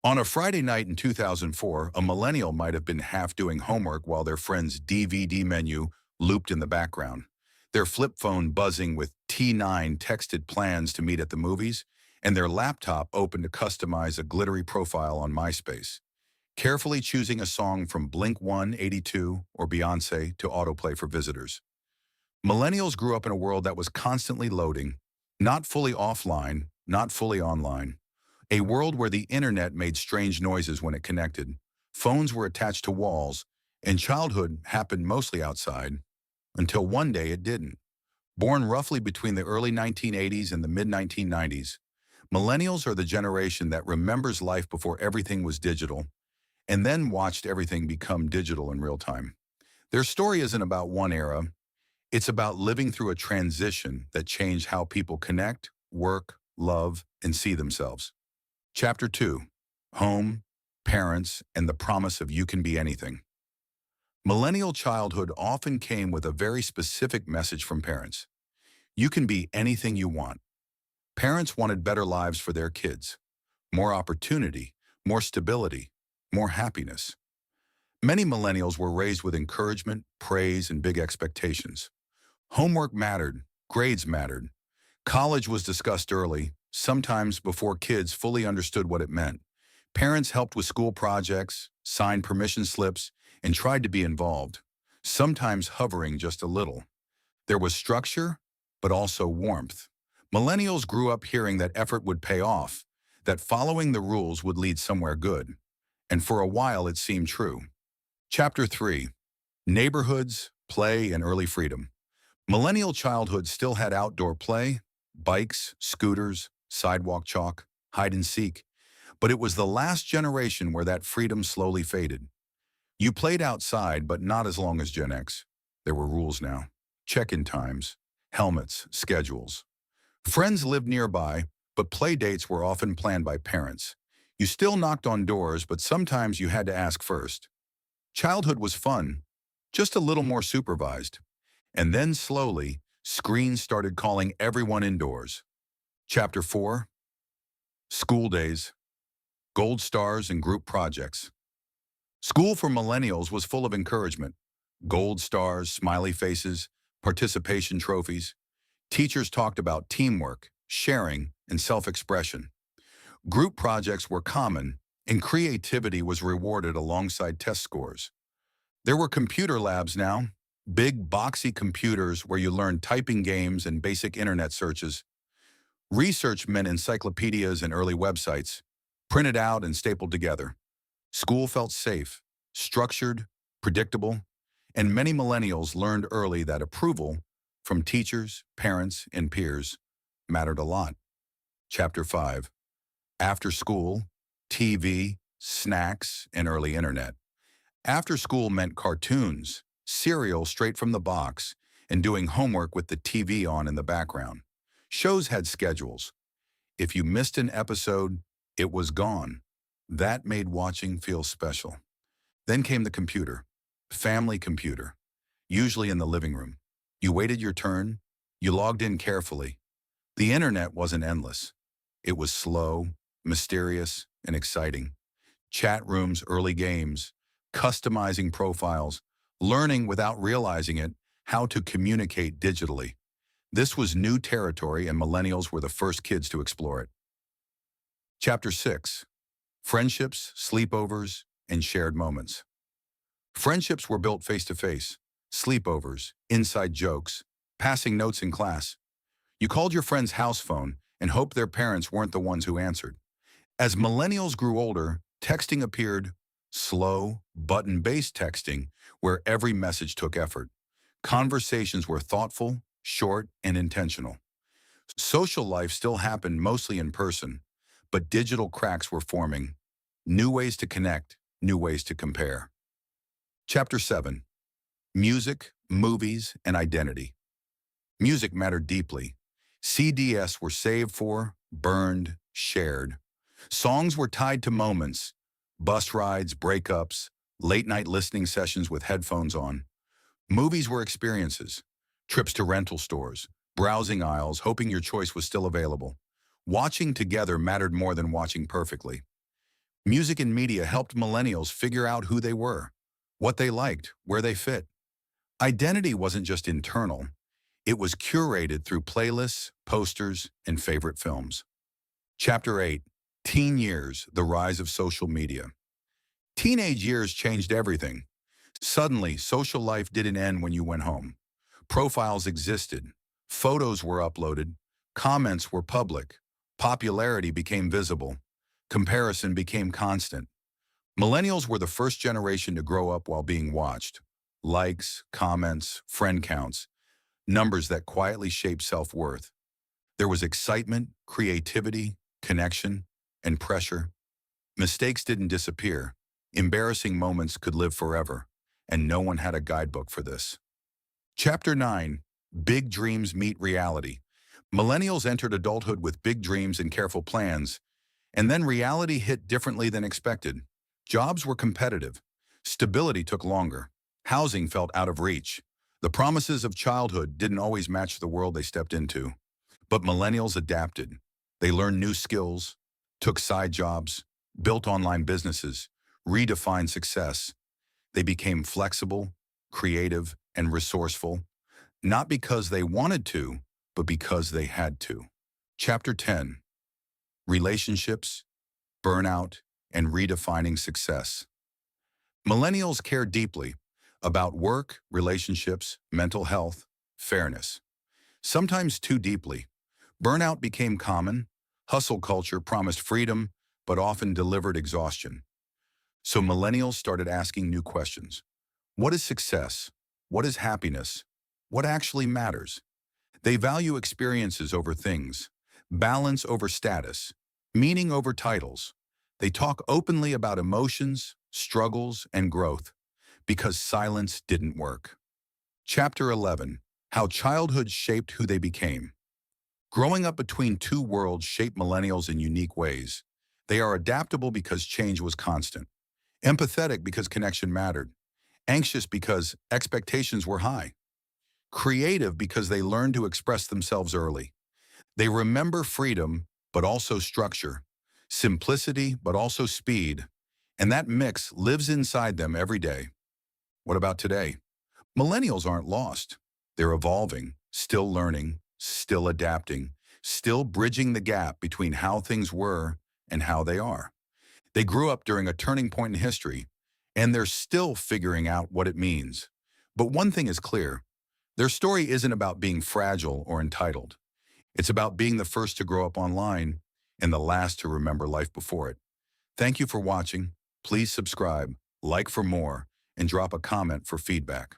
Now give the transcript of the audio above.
On a Friday night in 2004, a millennial might have been half doing homework while their friend's DVD menu looped in the background, their flip phone buzzing with T9 texted plans to meet at the movies, and their laptop open to customize a glittery profile on MySpace, carefully choosing a song from Blink 182 or Beyonce to autoplay for visitors. Millennials grew up in a world that was constantly loading, not fully offline, not fully online. A world where the internet made strange noises when it connected, phones were attached to walls, and childhood happened mostly outside, until one day it didn't. Born roughly between the early 1980s and the mid-1990s, millennials are the generation that remembers life before everything was digital, and then watched everything become digital in real time. Their story isn't about one era, it's about living through a transition that changed how people connect, work, love, and see themselves. Chapter 2. Home, Parents, and the Promise of You Can Be Anything. Millennial childhood often came with a very specific message from parents. You can be anything you want. Parents wanted better lives for their kids, more opportunity, more stability, more happiness. Many millennials were raised with encouragement, praise, and big expectations. Homework mattered, grades mattered. College was discussed early, sometimes before kids fully understood what it meant. Parents helped with school projects, signed permission slips, and tried to be involved, sometimes hovering just a little. There was structure, but also warmth. Millennials grew up hearing that effort would pay off, that following the rules would lead somewhere good. And for a while it seemed true. Chapter 3. Neighborhoods, Play, and Early Freedom. Millennial childhood still had outdoor play, bikes, scooters, sidewalk chalk, hide and seek, but it was the last generation where that freedom slowly faded. You played outside, but not as long as Gen X. There were rules now. Check-in times, helmets, schedules. Friends lived nearby, but play dates were often planned by parents. You still knocked on doors, but sometimes you had to ask first. Childhood was fun, just a little more supervised. And then slowly, screens started calling everyone indoors. Chapter 4. School Days, Gold Stars, and Group Projects. School for millennials was full of encouragement. Gold stars, smiley faces, participation trophies. Teachers talked about teamwork, sharing, and self-expression. Group projects were common, and creativity was rewarded alongside test scores. There were computer labs now, big boxy computers where you learned typing games and basic internet searches. Research meant encyclopedias and early websites, printed out and stapled together. School felt safe, structured, predictable, and many millennials learned early that approval from teachers, parents, and peers mattered a lot. Chapter 5. After school, TV, snacks, and early internet. After school meant cartoons, cereal straight from the box, and doing homework with the TV on in the background. Shows had schedules. If you missed an episode, it was gone. That made watching feel special. Then came the computer, family computer, usually in the living room. You waited your turn, you logged in carefully. The internet wasn't endless. It was slow, mysterious, and exciting. Chat rooms, early games, customizing profiles, learning without realizing it how to communicate digitally. This was new territory, and millennials were the first kids to explore it. Chapter 6. Friendships, sleepovers, and shared moments. Friendships were built face-to-face. Sleepovers, inside jokes, passing notes in class. You called your friend's house phone and hoped their parents weren't the ones who answered. As millennials grew older, texting appeared, slow, button-based texting, where every message took effort. Conversations were thoughtful, short, and intentional. Social life still happened mostly in person, but digital cracks were forming. New ways to connect, new ways to compare. Chapter 7. Music, Movies, and Identity. Music mattered deeply. CDs were saved for, burned, shared. Songs were tied to moments, bus rides, breakups, late-night listening sessions with headphones on. Movies were experiences, trips to rental stores, browsing aisles, hoping your choice was still available. Watching together mattered more than watching perfectly. Music and media helped millennials figure out who they were, what they liked, where they fit. Identity wasn't just internal, it was curated through playlists, posters, and favorite films. Chapter 8, Teen Years, The Rise of Social Media. Teenage years changed everything. Suddenly, social life didn't end when you went home. Profiles existed, photos were uploaded, comments were public, popularity became visible, comparison became constant. Millennials were the first generation to grow up while being watched. Likes, comments, friend counts, numbers that quietly shape self-worth. There was excitement, creativity, connection, and pressure. Mistakes didn't disappear. Embarrassing moments could live forever, and no one had a guidebook for this. Chapter 9, Big Dreams Meet Reality. Millennials entered adulthood with big dreams and careful plans, and then reality hit differently than expected. Jobs were competitive. Stability took longer. Housing felt out of reach. The promises of childhood didn't always match the world they stepped into. But millennials adapted. They learned new skills, took side jobs, built online businesses, redefined success. They became flexible, creative, and resourceful, not because they wanted to, but because they had to. Chapter 10, Relationships, Burnout, and Redefining Success. Millennials care deeply about work, relationships, mental health, fairness. Sometimes too deeply. Burnout became common. Hustle culture promised freedom, but often delivered exhaustion. So millennials started asking new questions. What is success? What is happiness? What actually matters? They value experiences over things, balance over status, meaning over titles. They talk openly about emotions, struggles, and growth because silence didn't work. Chapter 11, How Childhood Shaped Who They Became. Growing up between two worlds shaped millennials in unique ways. They are adaptable because change was constant, empathetic because connection mattered, anxious because expectations were high, creative because they learned to express themselves early. They remember freedom, but also structure, simplicity, but also speed, and that mix lives inside them every day. What about today? Millennials aren't lost. They're evolving, still learning, still adapting, still bridging the gap between how things were and how they are. They grew up during a turning point in history, and they're still figuring out what it means. But one thing is clear. Their story isn't about being fragile or entitled. It's about being the first to grow up online and the last to remember life before it. Thank you for watching. Please subscribe, like for more, and drop a comment for feedback.